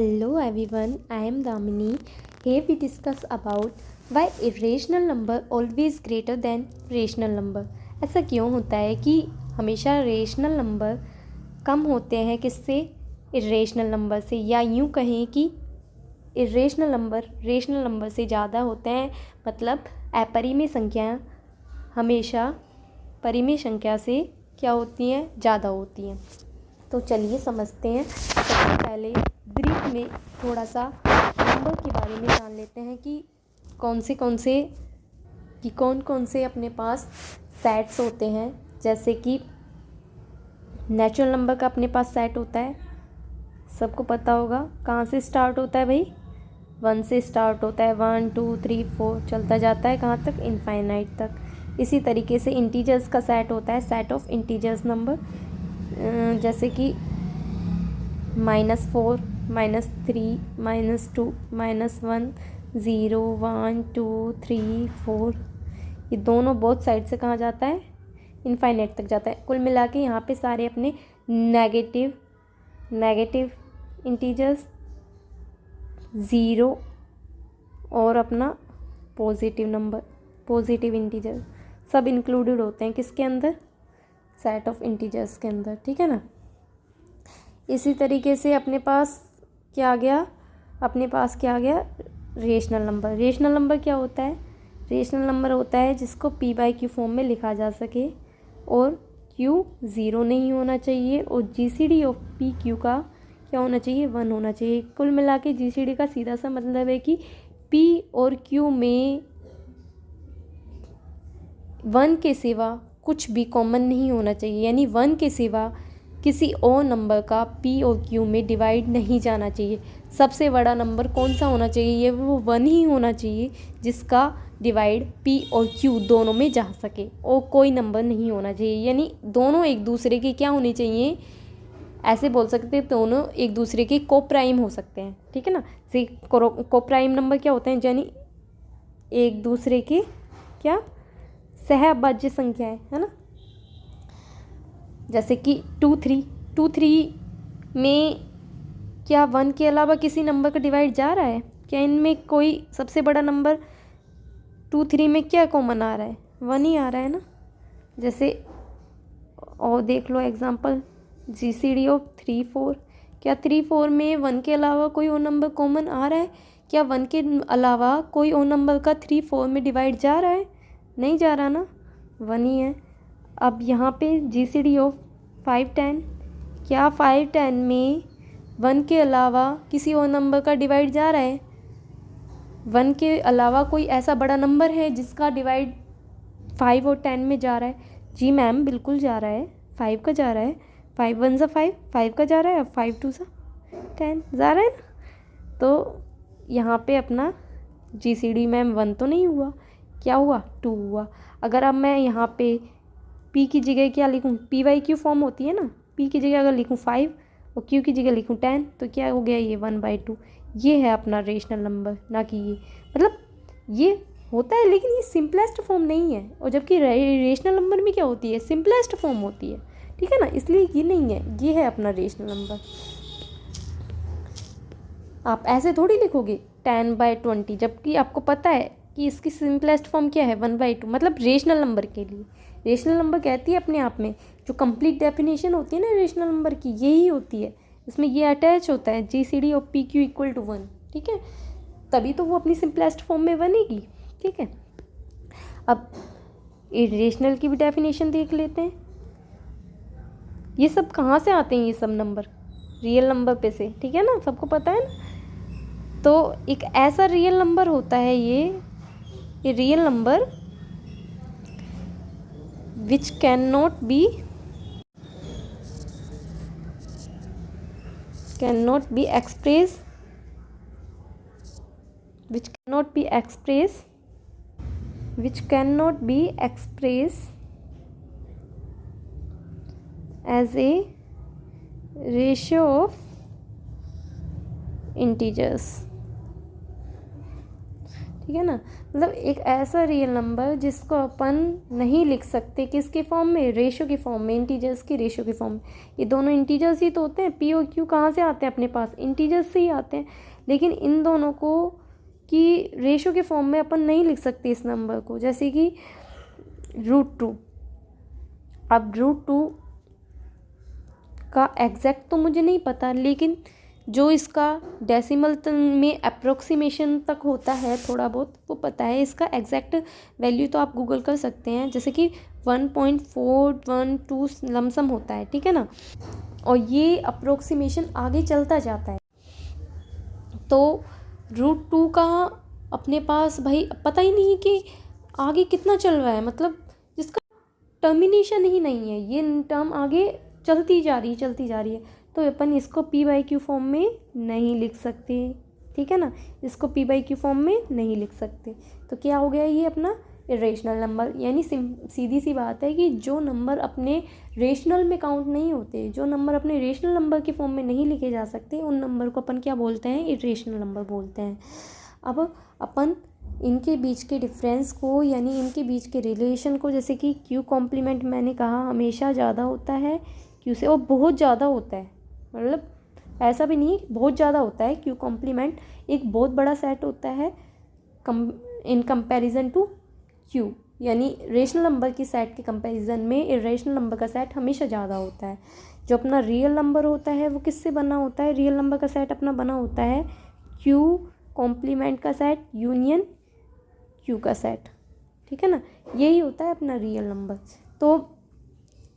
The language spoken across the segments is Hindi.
Hello everyone, I am Damini. Here we discuss about why irrational number always greater than rational number. ऐसा क्यों होता है कि हमेशा रेशनल नंबर कम होते हैं किससे? इरेशनल नंबर से, या यूँ कहें कि इरेशनल नंबर रेशनल नंबर से ज़्यादा होते हैं। मतलब अपरिमेय संख्याएं हमेशा परिमेय संख्या से क्या होती हैं? ज़्यादा होती हैं। तो चलिए समझते हैं। सबसे पहले ब्रीफ में थोड़ा सा नंबर के बारे में जान लेते हैं कि कौन कौन से अपने पास सेट्स होते हैं। जैसे कि नेचुरल नंबर का अपने पास सेट होता है, सबको पता होगा। कहाँ से स्टार्ट होता है भाई? 1 से स्टार्ट होता है। 1 2 3 4 चलता जाता है कहाँ तक? इनफाइनाइट तक। इसी तरीके से इंटीजर्स का सेट होता है, सेट ऑफ इंटीजर्स नंबर, जैसे कि -4 -3 -2 -1 0 1 2 3 4। ये दोनों बोथ साइड से कहाँ जाता है? इनफाइनाइट तक जाता है। कुल मिला के यहाँ पे सारे अपने नेगेटिव इंटीजर्स, 0 और अपना पॉजिटिव इंटीजर सब इंक्लूडेड होते हैं किसके अंदर? सेट ऑफ इंटीजर्स के अंदर। ठीक है ना। इसी तरीके से अपने पास क्या आ गया? Rational number. रेशनल नंबर क्या होता है? रेशनल नंबर होता है जिसको p/q फॉर्म में लिखा जा सके और q 0 नहीं होना चाहिए और GCD ऑफ PQ का क्या होना चाहिए? 1 होना चाहिए। कुल मिला के GCD का सीधा सा मतलब है कि P और Q में 1 के सिवा कुछ भी कॉमन नहीं होना चाहिए, यानी 1 के सिवा किसी और नंबर का P और Q में डिवाइड नहीं जाना चाहिए। सबसे बड़ा नंबर कौन सा होना चाहिए? वो 1 ही होना चाहिए जिसका डिवाइड P और Q दोनों में जा सके, और कोई नंबर नहीं होना चाहिए। यानी दोनों एक दूसरे के क्या होने चाहिए? ऐसे बोल सकते हैं दोनों एक दूसरे के कोप्राइम हो सकते हैं। ठीक है ना। कोप्राइम नंबर क्या होते हैं? यानी एक दूसरे के क्या? सहअभाज्य संख्याएं, है ना। जैसे कि 2 3 में क्या 1 के अलावा किसी नंबर का डिवाइड जा रहा है? क्या इनमें कोई सबसे बड़ा नंबर 2 3 में क्या कॉमन आ रहा है? 1 ही आ रहा है ना। जैसे और देख लो एग्जांपल GCD ऑफ 3 4। क्या 3 4 में 1 के अलावा कोई और नंबर कॉमन आ रहा है? क्या 1 के अलावा कोई और नंबर का 3 4 में डिवाइड जा रहा है? नहीं जा रहा ना, 1 ही है। अब यहाँ पे GCD ऑफ 5 10। क्या 5 10 में 1 के अलावा किसी और नंबर का डिवाइड जा रहा है? 1 के अलावा कोई ऐसा बड़ा नंबर है जिसका डिवाइड 5 और 10 में जा रहा है? जी मैम बिल्कुल जा रहा है, 5 का जा रहा है। 5 1 सा 5, 5 का जा रहा है। 5 2 सा 10 जा रहा है ना। तो यहाँ पे अपना GCD मैम 1 तो नहीं हुआ, क्या हुआ? 2 हुआ। अगर अब मैं यहाँ पे P की जगह क्या लिखूँ? p/q फॉर्म होती है ना। P की जगह अगर लिखूँ 5 और Q की जगह लिखूँ 10 तो क्या हो गया? ये 1/2। ये है अपना रेशनल नंबर, ना कि ये। मतलब ये होता है लेकिन ये सिंपलेस्ट फॉर्म नहीं है, और जबकि रेशनल नंबर में क्या होती है? सिंपलेस्ट फॉर्म होती है। ठीक है ना। इसलिए ये नहीं है, ये है अपना रेशनल नंबर। आप ऐसे थोड़ी लिखोगे 10/20, जबकि आपको पता है कि इसकी सिंपलेस्ट फॉर्म क्या है? 1/2। मतलब रेशनल नंबर के लिए रेशनल नंबर कहती है अपने आप में, जो कंप्लीट डेफिनेशन होती है ना रेशनल नंबर की, यही होती है। इसमें ये अटैच होता है GCD of PQ equal to 1। ठीक है, तभी तो वो अपनी सिंपलेस्ट फॉर्म में बनेगी। ठीक है। अब इरेशनल की भी डेफिनेशन देख लेते हैं। ये सब कहाँ से आते हैं? ये सब नंबर रियल नंबर पे से। ठीक है ना, सबको पता है ना। तो एक ऐसा रियल नंबर होता है ये real number which cannot be expressed as a ratio of integers। ठीक है ना। मतलब एक ऐसा रियल नंबर जिसको अपन नहीं लिख सकते किसके फॉर्म में, रेशो के फॉर्म में, इंटीजर्स की रेशो के फॉर्म में। ये दोनों इंटीजर्स ही तो होते हैं, पी और क्यू कहाँ से आते हैं अपने पास, इंटीजर्स से ही आते हैं। लेकिन इन दोनों को कि रेशो के फॉर्म में अपन नहीं लिख सकते इस नंबर को, जैसे कि √2। अब √2 का एग्जैक्ट तो मुझे नहीं पता, लेकिन जो इसका डेसिमल में अप्रोक्सीमेशन तक होता है थोड़ा बहुत वो पता है। इसका एग्जैक्ट वैल्यू तो आप गूगल कर सकते हैं, जैसे कि 1.412 लमसम होता है, ठीक है ना। और ये अप्रोक्सीमेशन आगे चलता जाता है। तो √2 का अपने पास भाई पता ही नहीं कि आगे कितना चल रहा है, मतलब जिसका टर्मिनेशन ही नहीं है, ये टर्म आगे चलती जा रही है। तो अपन इसको p/q फॉर्म में नहीं लिख सकते, ठीक है ना, इसको p/q फॉर्म में नहीं लिख सकते। तो क्या हो गया ये अपना इरेशनल नंबर। यानी सीधी सी बात है कि जो नंबर अपने रेशनल में काउंट नहीं होते, जो नंबर अपने रेशनल नंबर के फॉर्म में नहीं लिखे जा सकते, उन नंबर को अपन क्या बोलते हैं, इरेशनल नंबर बोलते हैं। अब अपन इनके बीच के डिफरेंस को, यानी इनके बीच के रिलेशन को, जैसे कि q कॉम्प्लीमेंट मैंने कहा हमेशा ज़्यादा होता है q से, और बहुत ज़्यादा होता है, मतलब ऐसा भी नहीं बहुत ज़्यादा होता है। q कॉम्प्लीमेंट एक बहुत बड़ा सेट होता है इन कंपैरिजन टू q, यानी रेशनल नंबर की सेट के कंपैरिजन में इरेशनल नंबर का सेट हमेशा ज़्यादा होता है। जो अपना रियल नंबर होता है वो किससे बना होता है, रियल नंबर का सेट अपना बना होता है q कॉम्प्लीमेंट का सेट यूनियन q का सेट, ठीक है ना, यही होता है अपना रियल नंबर। तो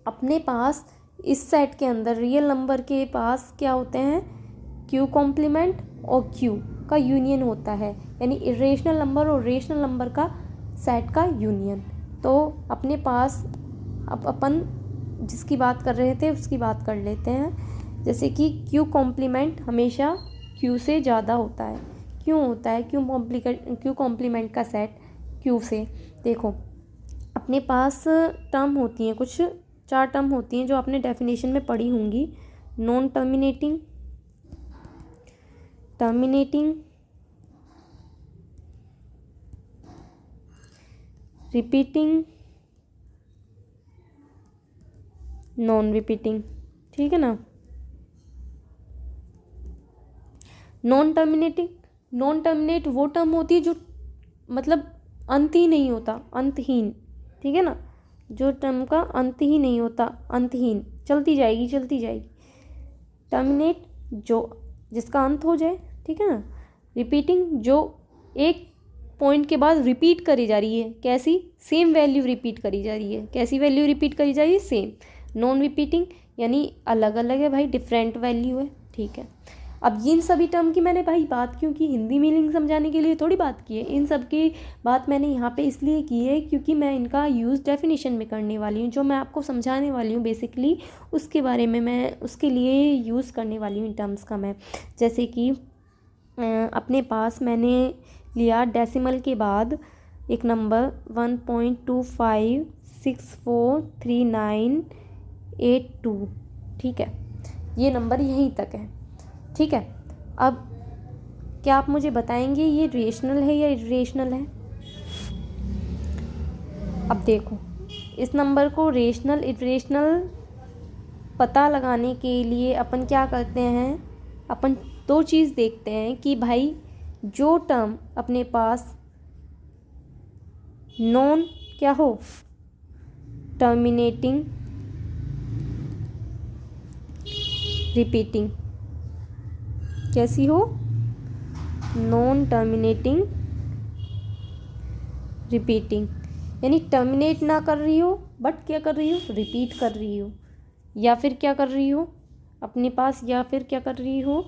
अपने पास इस सेट के अंदर रियल नंबर के पास क्या होते हैं, q कॉम्प्लीमेंट और q का यूनियन होता है, यानी इरेशनल नंबर और रेशनल नंबर का सेट का यूनियन। तो अपने पास अब अपन जिसकी बात कर रहे थे उसकी बात कर लेते हैं, जैसे कि q कॉम्प्लीमेंट हमेशा q से ज़्यादा होता है। क्यों होता है q कॉम्प्लीमेंट का सेट q से? देखो अपने पास टर्म होती हैं, कुछ 4 टर्म होती हैं जो आपने डेफिनेशन में पढ़ी होंगी। Non terminating, terminating, repeating, non repeating, ठीक है ना। नॉन टर्मिनेट वो टर्म होती है जो मतलब अंत ही नहीं होता, अंतहीन, ठीक है ना, जो टर्म का अंत ही नहीं होता, अंतहीन, चलती जाएगी। टर्मिनेट जो जिसका अंत हो जाए, ठीक है ना। रिपीटिंग जो एक पॉइंट के बाद रिपीट करी जा रही है, कैसी, सेम वैल्यू रिपीट करी जा रही है, कैसी वैल्यू रिपीट करी जा रही है, सेम। नॉन रिपीटिंग यानी अलग अलग है भाई, डिफरेंट वैल्यू है, ठीक है। अब इन सभी टर्म की मैंने भाई बात क्यों की, हिंदी मीनिंग समझाने के लिए थोड़ी बात की है, इन सब की बात मैंने यहाँ पे इसलिए की है क्योंकि मैं इनका यूज़ डेफिनेशन में करने वाली हूँ, जो मैं आपको समझाने वाली हूँ बेसिकली उसके बारे में मैं उसके लिए यूज़ करने वाली हूँ इन टर्म्स का मैं। जैसे कि अपने पास मैंने लिया डेसिमल के बाद एक नंबर 1.25643982, ठीक है, ये नंबर यहीं तक है, ठीक है। अब क्या आप मुझे बताएंगे ये रेशनल है या इरेशनल है? अब देखो इस नंबर को रेशनल इरेशनल पता लगाने के लिए अपन क्या करते हैं, अपन 2 चीज़ देखते हैं कि भाई जो टर्म अपने पास नॉन क्या हो, टर्मिनेटिंग, रिपीटिंग, कैसी हो, नॉन टर्मिनेटिंग, रिपीटिंग, यानी टर्मिनेट ना कर रही हो बट क्या कर रही हो, रिपीट कर रही हो, या फिर क्या कर रही हो अपने पास, या फिर क्या कर रही हो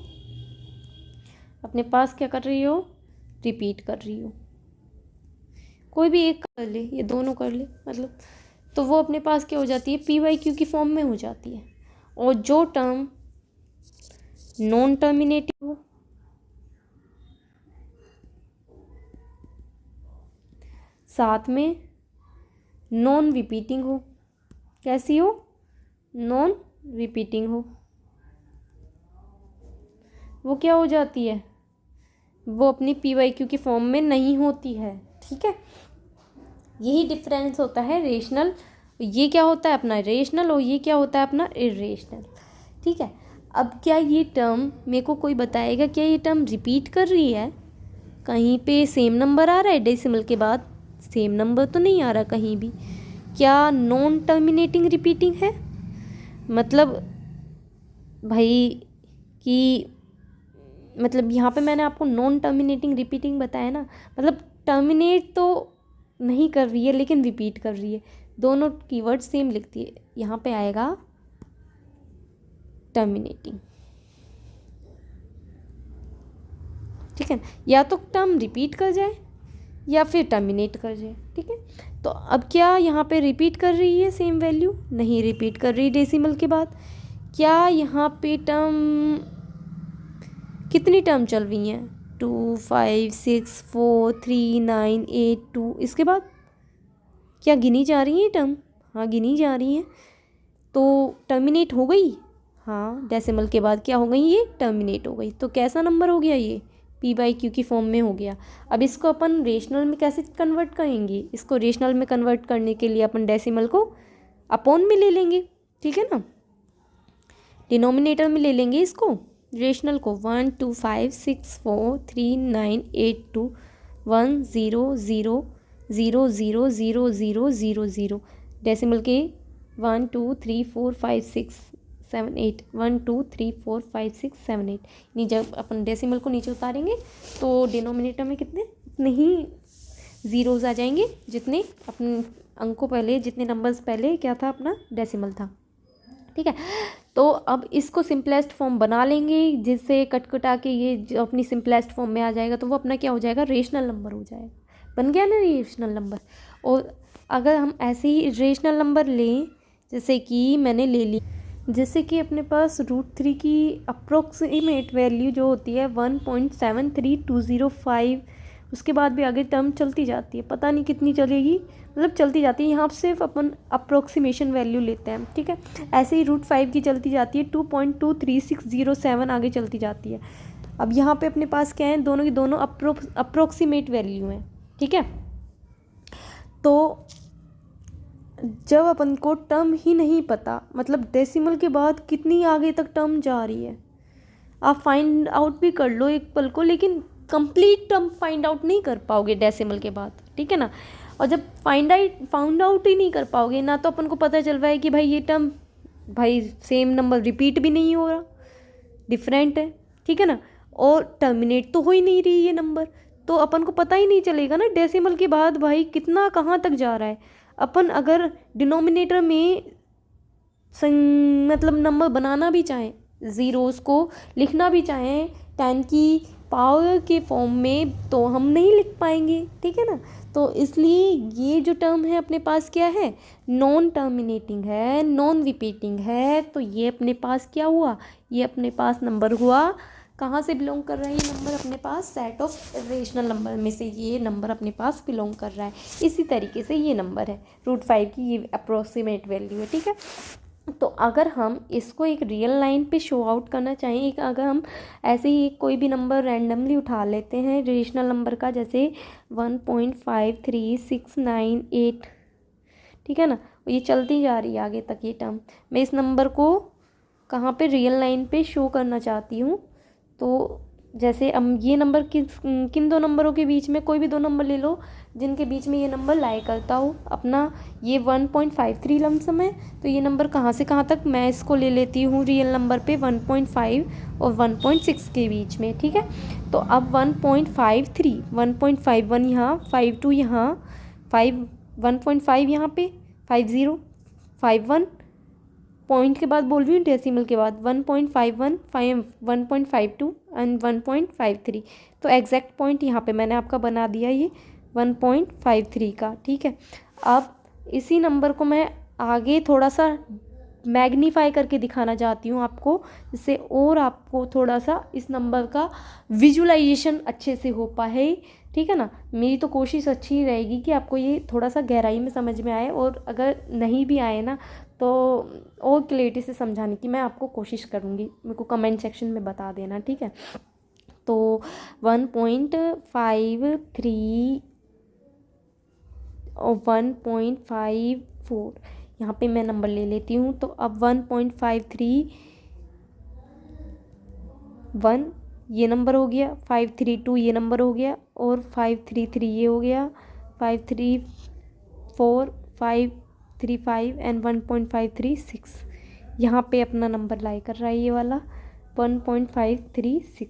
अपने पास, क्या कर रही हो, रिपीट कर रही हो। कोई भी एक कर ले, ये दोनों कर ले, मतलब तो वो अपने पास क्या हो जाती है, p/q की फॉर्म में हो जाती है। और जो टर्म नॉन टर्मिनेटिव हो, साथ में नॉन रिपीटिंग हो, कैसी हो, नॉन रिपीटिंग हो, वो क्या हो जाती है, वो अपनी PYQ के फॉर्म में नहीं होती है। ठीक है, यही डिफरेंस होता है रेशनल, ये क्या होता है अपना रेशनल और ये क्या होता है अपना इरेशनल। ठीक है, अब क्या ये टर्म मेरे को कोई बताएगा, क्या ये टर्म रिपीट कर रही है? कहीं पे सेम नंबर आ रहा है डेसिमल के बाद? सेम नंबर तो नहीं आ रहा कहीं भी। क्या नॉन टर्मिनेटिंग रिपीटिंग है? मतलब भाई कि मतलब यहाँ पे मैंने आपको नॉन टर्मिनेटिंग रिपीटिंग बताया ना, मतलब टर्मिनेट तो नहीं कर रही है लेकिन रिपीट कर रही है। दोनों कीवर्ड सेम लिखती है, यहाँ पे आएगा टर्मिनेटिंग। ठीक है, या तो टर्म रिपीट कर जाए या फिर टर्मिनेट कर जाए। ठीक है, तो अब क्या यहाँ पे रिपीट कर रही है सेम वैल्यू? नहीं रिपीट कर रही डेसिमल के बाद। क्या यहाँ पे टर्म, कितनी टर्म चल रही हैं? 2 5 6 4 3 9 8 2, इसके बाद क्या गिनी जा रही है टर्म? हाँ गिनी जा रही है। तो टर्मिनेट हो गई, हाँ डेसिमल के बाद क्या हो गई? ये टर्मिनेट हो गई। तो कैसा नंबर हो गया ये? P/Q की फॉर्म में हो गया। अब इसको अपन रेशनल में कैसे कन्वर्ट करेंगे? इसको रेशनल में कन्वर्ट करने के लिए अपन डेसिमल को अपॉन में ले लेंगे। ठीक है ना, डिनोमिनेटर में ले लेंगे इसको रेशनल को। 1 2 5 6 4 3 9 8 2 1 0 0 0 0 0 0 0 0। डेसिमल के 1 2 3 4 5 6 7 8 1 2 3 4 5 6 7 8। नहीं, जब अपन डेसिमल को नीचे उतारेंगे तो डिनोमिनेटर में कितने उतने ही ज़ीरोज़ आ जाएंगे जितने अपने अंकों पहले, जितने नंबर्स पहले क्या था अपना डेसिमल था। ठीक है, तो अब इसको सिंपलेस्ट फॉर्म बना लेंगे, जिससे कट कटा के ये जो अपनी सिंपलेस्ट फॉर्म में आ जाएगा तो वो अपना क्या हो जाएगा? रेशनल नंबर हो जाएगा। बन गया ना रेशनल नंबर। और अगर हम ऐसे ही रेशनल नंबर लें, जैसे कि मैंने ले ली, जैसे कि अपने पास √3 की अप्रोक्सीमेट वैल्यू जो होती है 1.73205, उसके बाद भी आगे टर्म चलती जाती है, पता नहीं कितनी चलेगी, मतलब चलती जाती है। यहाँ सिर्फ अपन अप्रोक्सीमेशन वैल्यू लेते हैं। ठीक है, ऐसे ही √5 की चलती जाती है 2.23607 आगे चलती जाती है। अब यहाँ पे अपने पास क्या है? दोनों की दोनों अप्रोक्सीमेट वैल्यू हैं। ठीक है, तो जब अपन को टर्म ही नहीं पता, मतलब डेसिमल के बाद कितनी आगे तक टर्म जा रही है, आप फाइंड आउट भी कर लो एक पल को, लेकिन कंप्लीट टर्म फाइंड आउट नहीं कर पाओगे डेसिमल के बाद। ठीक है ना, और जब फाउंड आउट ही नहीं कर पाओगे ना, तो अपन को पता चल रहा है कि भाई ये टर्म, भाई सेम नंबर रिपीट भी नहीं हो रहा, डिफरेंट है। ठीक है ना, और टर्मिनेट तो हो ही नहीं रही ये नंबर, तो अपन को पता ही नहीं चलेगा ना डेसिमल के बाद भाई कितना कहाँ तक जा रहा है। अपन अगर डिनोमिनेटर में मतलब नंबर बनाना भी चाहें, ज़ीरोज़ को लिखना भी चाहें 10 की पावर के फॉर्म में, तो हम नहीं लिख पाएंगे। ठीक है ना, तो इसलिए ये जो टर्म है अपने पास क्या है? नॉन टर्मिनेटिंग है, नॉन रिपीटिंग है। तो ये अपने पास क्या हुआ? ये अपने पास नंबर हुआ। कहाँ से बिलोंग कर रहा है ये नंबर? अपने पास सेट ऑफ रेशनल नंबर में से ये नंबर अपने पास बिलोंग कर रहा है। इसी तरीके से ये नंबर है √5 की, ये अप्रोक्सीमेट वैल्यू है। ठीक है, तो अगर हम इसको एक रियल लाइन पे शो आउट करना चाहें, एक अगर हम ऐसे ही कोई भी नंबर रैंडमली उठा लेते हैं रेशनल नंबर का, जैसे 1.53698, ठीक है ना, ये चलती जा रही है आगे तक ये टर्म। मैं इस नंबर को कहाँ पे रियल लाइन पे शो करना चाहती हूँ, तो जैसे हम ये नंबर किन दो नंबरों के बीच में, कोई भी दो नंबर ले लो जिनके बीच में ये नंबर लाई करता हो। अपना ये 1.53 लमसम है, तो ये नंबर कहाँ से कहाँ तक, मैं इसको ले लेती हूँ रियल नंबर पे 1.5 और 1.6 के बीच में। ठीक है, तो अब 1.53, 1.51 यहाँ, 52 यहाँ, 1.5 यहाँ पे, 50 51 पॉइंट के बाद बोल रही हूँ, डेसिमल के बाद 1.51 1.52 एंड 1.53। तो एग्जैक्ट पॉइंट यहाँ पे मैंने आपका बना दिया ये 1.53 का। ठीक है, अब इसी नंबर को मैं आगे थोड़ा सा मैग्नीफाई करके दिखाना चाहती हूँ आपको, जिससे और आपको थोड़ा सा इस नंबर का विजुअलाइजेशन अच्छे से हो पाए। ठीक है ना, मेरी तो कोशिश अच्छी रहेगी कि आपको ये थोड़ा सा गहराई में समझ में आए, और अगर नहीं भी आए ना तो और क्लैरिटी से समझाने की मैं आपको कोशिश करूँगी। मेरे को कमेंट सेक्शन में बता देना। ठीक है, तो 1.53 और 1.54 यहाँ पे मैं नंबर ले लेती हूँ। तो अब 1.531 ये नंबर हो गया, 532 ये नंबर हो गया, और 533 ये हो गया, 534 535 एंड 1.536 यहाँ पे अपना नंबर लाई कर रहा है ये वाला 1.536।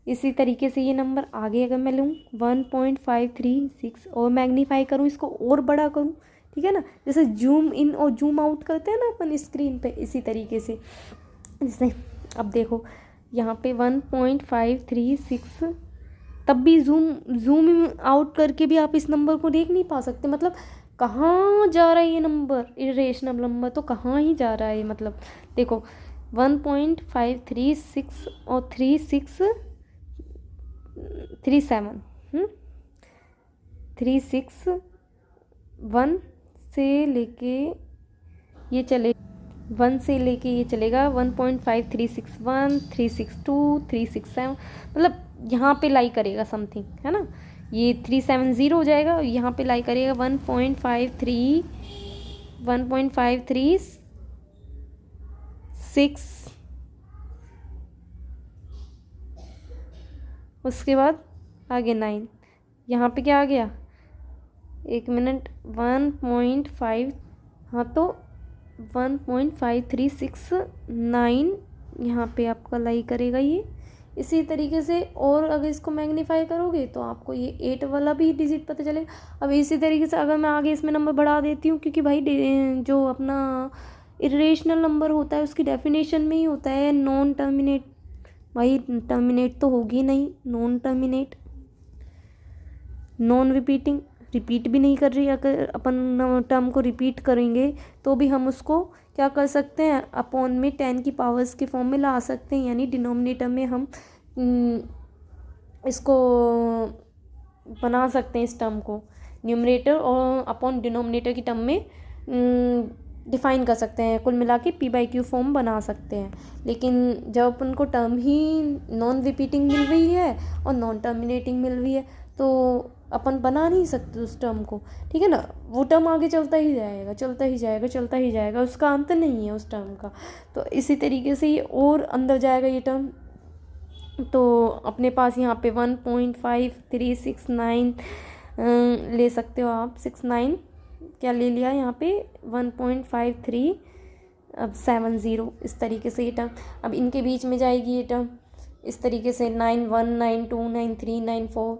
इसी तरीके से ये नंबर आगे अगर मैं लूँ 1.536 और मैग्नीफाई करूँ, इसको और बड़ा करूँ, ठीक है ना, जैसे जूम इन और जूम आउट करते हैं ना अपन स्क्रीन पे, इसी तरीके से। जैसे अब देखो यहाँ पे 1.536, तब भी जूम आउट करके भी आप इस नंबर को देख नहीं पा सकते। मतलब कहाँ जा रहा है ये नंबर, इरेशनल नंबर तो कहाँ ही जा रहा है। मतलब देखो 1.536 और 3637 से लेके ये चले 1 से लेके ये चलेगा 1.5361 362 367, मतलब यहाँ पे लाई करेगा समथिंग, है ना। ये 370 हो जाएगा, यहाँ पे लाई करेगा 1.536, उसके बाद आगे 9, यहाँ पे क्या आ गया, 1 मिनट, 1.5, हाँ तो 1.5369 यहाँ पे आपका लाई करेगा ये। इसी तरीके से और अगर इसको मैग्नीफाई करोगे तो आपको ये 8 वाला भी डिजिट पता चलेगा। अब इसी तरीके से अगर मैं आगे इसमें नंबर बढ़ा देती हूँ, क्योंकि भाई जो अपना इरेशनल नंबर होता है उसकी डेफिनेशन में ही होता है नॉन टर्मिनेट। भाई टर्मिनेट तो होगी नहीं, non terminate, non repeating, repeat भी नहीं कर रही। अगर अपन टर्म को रिपीट करेंगे तो भी हम उसको क्या कर सकते हैं, अपॉन में 10 की पावर्स के फॉर्म में ला सकते हैं, यानी डिनोमिनेटर में हम इसको बना सकते हैं, इस टर्म को न्यूमरेटर और अपॉन डिनोमिनेटर की टर्म में डिफाइन कर सकते हैं। कुल मिला के p/q फॉर्म बना सकते हैं। लेकिन जब अपन को टर्म ही नॉन रिपीटिंग मिल रही है और नॉन टर्मिनेटिंग मिल रही है तो अपन बना नहीं सकते उस टर्म को, ठीक है ना। वो टर्म आगे चलता ही जाएगा, चलता ही जाएगा, चलता ही जाएगा, उसका अंत नहीं है उस टर्म का। तो इसी तरीके से ये और अंदर जाएगा ये टर्म। तो अपने पास यहाँ पे 1.5369 ले सकते हो आप, 69 क्या ले लिया यहाँ पे 1.53 अब 70, इस तरीके से ये टर्म अब इनके बीच में जाएगी ये टर्म, इस तरीके से 91 92 93 94,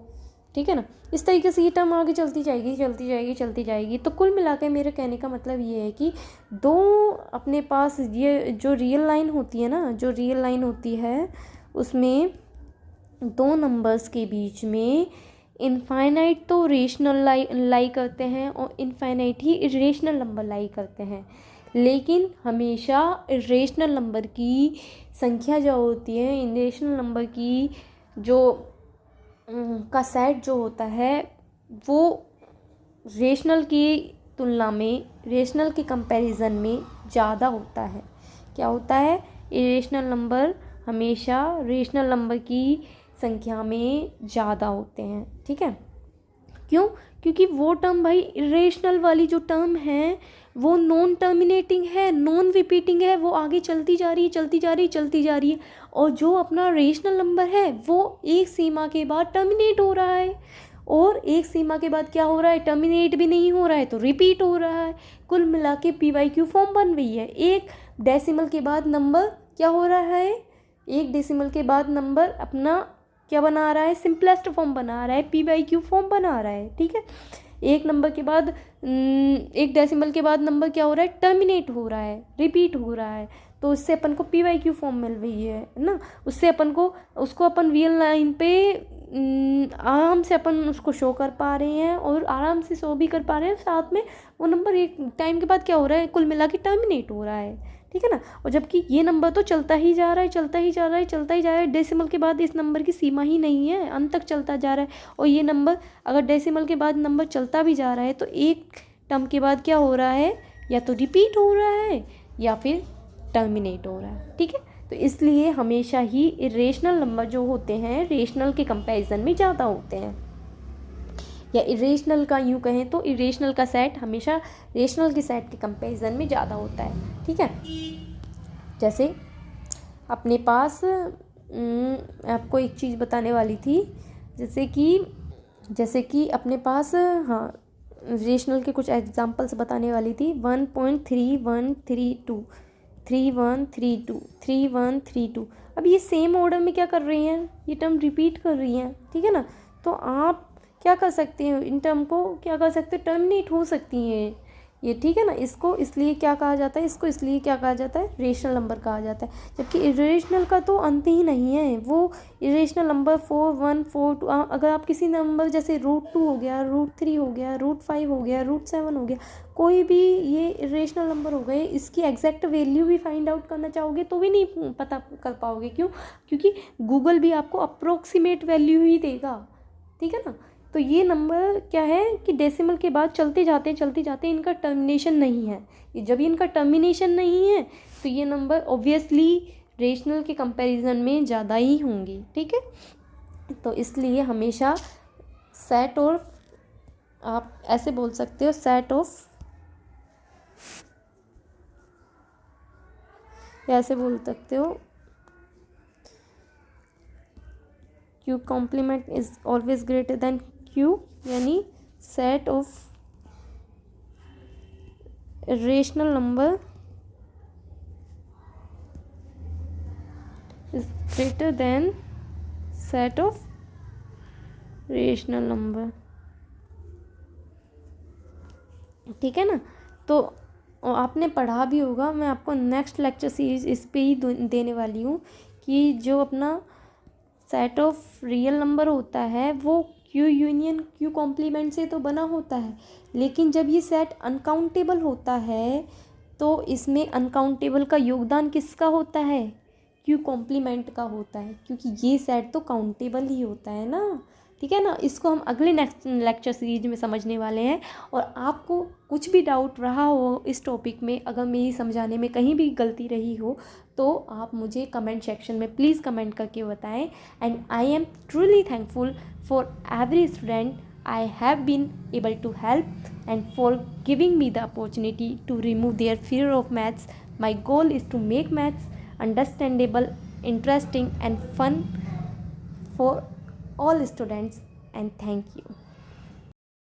ठीक है ना। इस तरीके से ये टर्म आगे चलती जाएगी, चलती जाएगी, चलती जाएगी। तो कुल मिला के मेरे कहने का मतलब ये है कि दो अपने पास ये जो रियल लाइन होती है ना, जो रियल लाइन होती है उसमें दो नंबर्स के बीच में इनफाइनाइट तो रेशनल लाई करते हैं और इनफाइनाइट ही इरेशनल नंबर लाई करते हैं। लेकिन हमेशा इरेशनल नंबर की संख्या जो होती है, इरेशनल नंबर की जो का सेट जो होता है वो रेशनल की तुलना में, रेशनल के कंपैरिजन में ज़्यादा होता है। क्या होता है, इरेशनल नंबर हमेशा रेशनल नंबर की संख्या में ज़्यादा होते हैं, ठीक है। क्यों, क्योंकि वो टर्म भाई इरेशनल वाली जो टर्म है वो नॉन टर्मिनेटिंग है, नॉन रिपीटिंग है, वो आगे चलती जा रही है, चलती जा रही है, चलती जा रही है। और जो अपना रेशनल नंबर है वो एक सीमा के बाद टर्मिनेट हो रहा है, और एक सीमा के बाद क्या हो रहा है, टर्मिनेट भी नहीं हो रहा है तो रिपीट हो रहा है। कुल मिला के p/q फॉर्म बन रही है। एक डेसिमल के बाद नंबर क्या हो रहा है, एक डेसिमल के बाद नंबर अपना क्या बना रहा है, सिंपलेस्ट फॉर्म बना रहा है, p/q फॉर्म बना रहा है, ठीक है। एक नंबर के बाद एक डेसिमल के बाद नंबर क्या हो रहा है, टर्मिनेट हो रहा है, रिपीट हो रहा है। तो उससे अपन को p/q फॉर्म मिल रही है ना। उससे अपन को उसको अपन रियल लाइन पे आराम से अपन उसको शो कर पा रहे हैं और आराम से शो भी कर पा रहे हैं। साथ में वो नंबर एक टाइम के बाद क्या हो रहा है, कुल मिला के टर्मिनेट हो रहा है, ठीक है ना। और जबकि ये नंबर तो चलता ही जा रहा है, चलता ही जा रहा है, चलता ही जा रहा है। डेसिमल के बाद इस नंबर की सीमा ही नहीं है, अंत तक चलता जा रहा है। और ये नंबर अगर डेसिमल के बाद नंबर चलता भी जा रहा है तो एक टर्म के बाद क्या हो रहा है, या तो रिपीट हो रहा है या फिर टर्मिनेट हो रहा है, ठीक है। तो इसलिए हमेशा ही इरेशनल नंबर जो होते हैं रेशनल के कंपैरिजन में ज़्यादा होते हैं, या इरेशनल का यूँ कहें तो इरेशनल का सेट हमेशा रेशनल के सेट के कंपैरिजन में ज़्यादा होता है। ठीक है, जैसे अपने पास आपको एक चीज़ बताने वाली थी, जैसे कि अपने पास, हाँ, रेशनल के कुछ एग्जांपल्स बताने वाली थी। 1.3132, 3132, 3132। अब ये सेम ऑर्डर में क्या कर रही हैं, ये टर्म रिपीट कर रही हैं। ठीक है ना, तो आप क्या कर सकते हैं, इन टर्म को क्या कर सकते हैं, टर्मिनेट हो सकती हैं ये। ठीक है ना, इसको इसलिए क्या कहा जाता है, इसको इसलिए क्या कहा जाता है, रेशनल नंबर कहा जाता है। जबकि इरेशनल का तो अंत ही नहीं है, वो इरेशनल नंबर 4, 1, 4, 2, अगर आप किसी नंबर जैसे √2 हो गया, √3 हो गया, √5 हो गया, √7 हो गया, कोई भी ये इरेशनल नंबर हो गए, इसकी एग्जैक्ट वैल्यू भी फाइंड आउट करना चाहोगे तो भी नहीं पता कर पाओगे। क्यों? क्योंकि गूगल भी आपको अप्रोक्सीमेट वैल्यू ही देगा। ठीक है ना, तो ये नंबर क्या है कि डेसिमल के बाद चलते जाते इनका टर्मिनेशन नहीं है। जब इनका टर्मिनेशन नहीं है तो ये नंबर ऑब्वियसली रेशनल के कंपैरिजन में ज़्यादा ही होंगी। ठीक है, तो इसलिए हमेशा सेट ऑफ, आप ऐसे बोल सकते हो, सेट ऑफ, या ऐसे बोल सकते हो, Q complement is always greater than Q, यानी set of rational number is greater than set of rational number. ठीक है ना, तो आपने पढ़ा भी होगा, मैं आपको नेक्स्ट लेक्चर सीरीज इस पे ही देने वाली हूँ कि जो अपना सेट ऑफ रियल नंबर होता है वो Q यूनियन Q कॉम्प्लीमेंट से तो बना होता है, लेकिन जब ये सेट अनकाउंटेबल होता है तो इसमें अनकाउंटेबल का योगदान किसका होता है, Q कॉम्प्लीमेंट का होता है, क्योंकि ये सेट तो काउंटेबल ही होता है ना। ठीक है ना, इसको हम अगले नेक्स्ट लेक्चर सीरीज में समझने वाले हैं। और आपको कुछ भी डाउट रहा हो इस टॉपिक में, अगर मेरी समझाने में कहीं भी गलती रही हो तो आप मुझे कमेंट सेक्शन में प्लीज़ कमेंट करके बताएं। And I am truly thankful for every student I have been able to help, and for giving me the opportunity to remove their fear of maths. My goal is to make maths understandable, interesting and fun for all students, and thank you.